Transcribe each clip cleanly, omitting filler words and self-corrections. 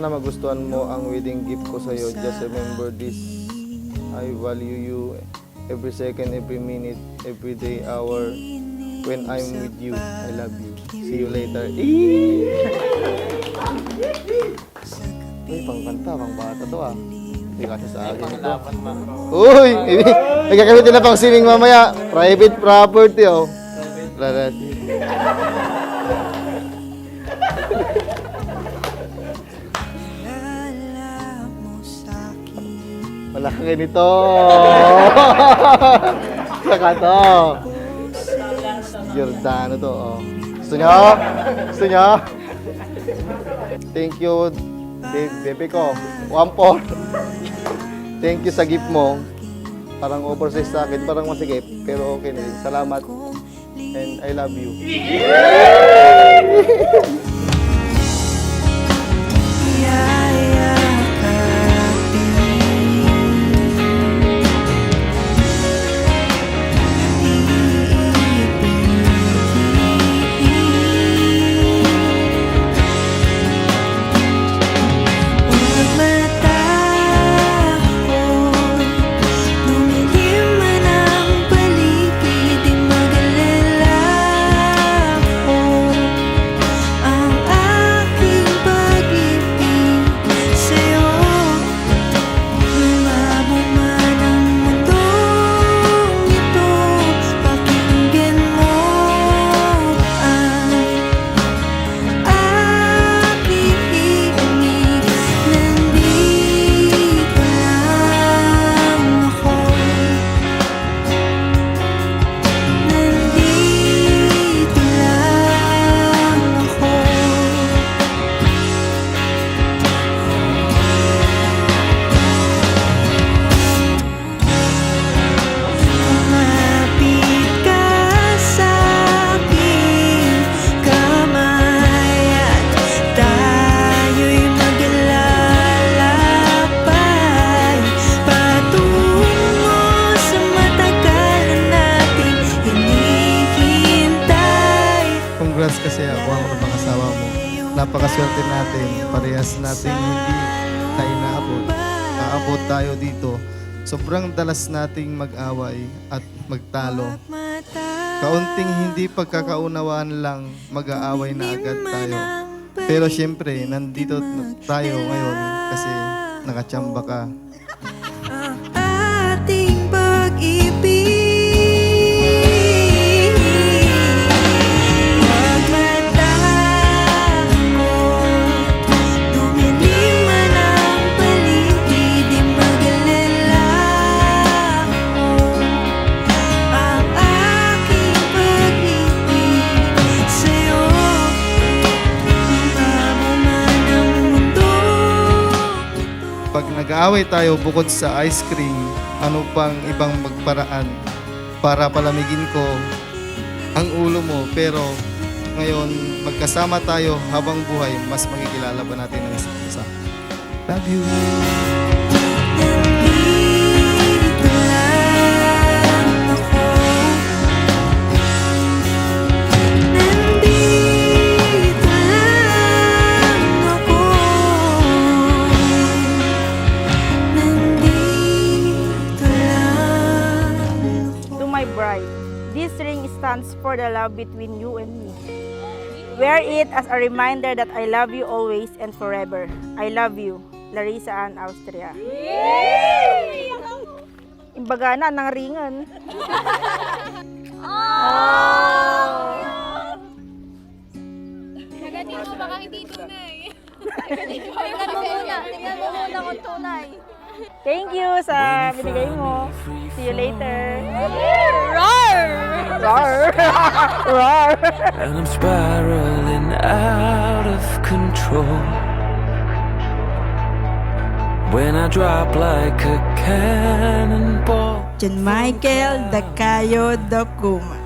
Sana magustuhan mo ang wedding gift ko sa'yo. Just remember this. I value you every second, every minute, every day, hour. When I'm with you, I love you. See you later. Uy, pangkanta, pang bata to ah. Hindi kasi sa akin ito. Uy! May gagamitin na pang swimming mamaya. Private property oh. Private. Malaki nito. Saka to. Giordano to. Oh. Gusto nyo? Gusto nyo? Thank you, bebe ko. 1-4. Thank you sa gift mo. Parang oversize sa akin. Parang masikip. Pero okay na rin. Salamat. And I love you. Congrats kasi ako ang pangasawa mo. Napakaswerte natin. Parehas natin hindi tayo naabot. Aabot tayo dito. Sobrang dalas nating mag-away at magtalo. Kaunting hindi pagkakaunawaan lang mag-aaway na agad tayo. Pero syempre, nandito tayo ngayon kasi nakachamba ka. Ating pag-ibig. Pag nag-aaway tayo bukod sa ice cream, ano pang ibang magparaan para palamigin ko ang ulo mo. Pero ngayon, magkasama tayo habang buhay, mas makikilala pa natin ang isa't isa. Love you! This ring stands for the love between you and me. Wear it as a reminder that I love you always and forever. I love you, Larissa Ann, Austria. Imbaga na ng ringan. Nagatin mo, baka hindi tunay. Tingnan mo muna kung tunay. Thank you sa binigay mo. See you later. Roar! Roar! Roar! And I'm spiraling out of control when I drop like a cannonball. John Michael Dacayo Dacuma.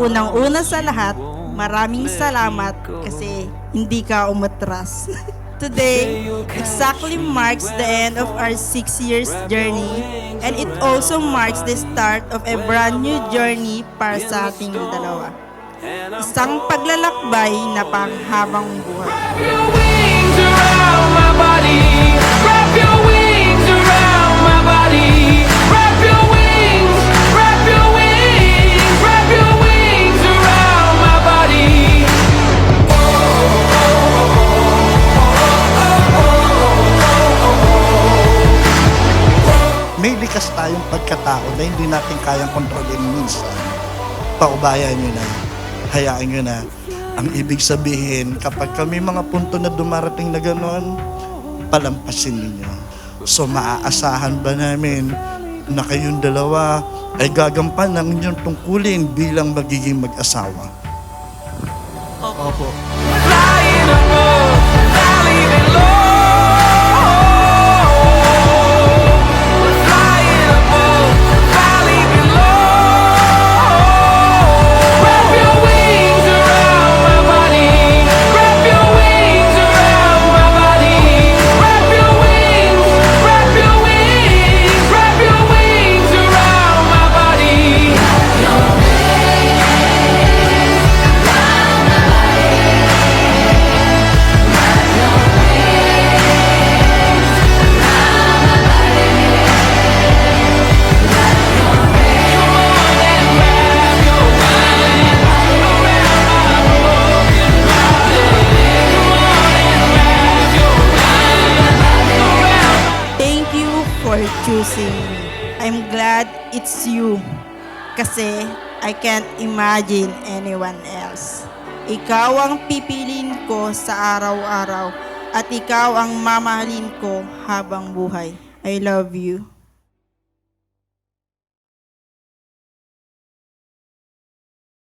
Unang-una sa lahat, maraming salamat kasi hindi ka umatras. Today exactly marks the end of our 6 years journey, and it also marks the start of a brand new journey para sa ating dalawa. Isang paglalakbay na panghabang buhay. Your wings are out. around my body. Wrap your wings around my body. Wrap your wings, wrap your wings, wrap your wings around my body. May likas tayong pagkatao na hindi natin kayang kontrolin minsan. Paubayan nyo na, hayaan nyo na. Ang ibig sabihin, kapag kami mga punto na dumarating na gano'n, palampasin ninyo. So maaasahan ba namin na kayong dalawa ay gagampan ng inyong tungkulin bilang magiging mag-asawa? Opo. Flying above, valley below. Flying above, valley below. Wrap your wings around my body. Wrap your wings around my body. Wrap your wings, wrap your wings, wrap your wings around my body. Thank you for choosing me. I'm glad it's you. Kasi I can't imagine anyone else. Ikaw ang pipiliin ko sa araw-araw at ikaw ang mamahalin ko habang buhay. I love you.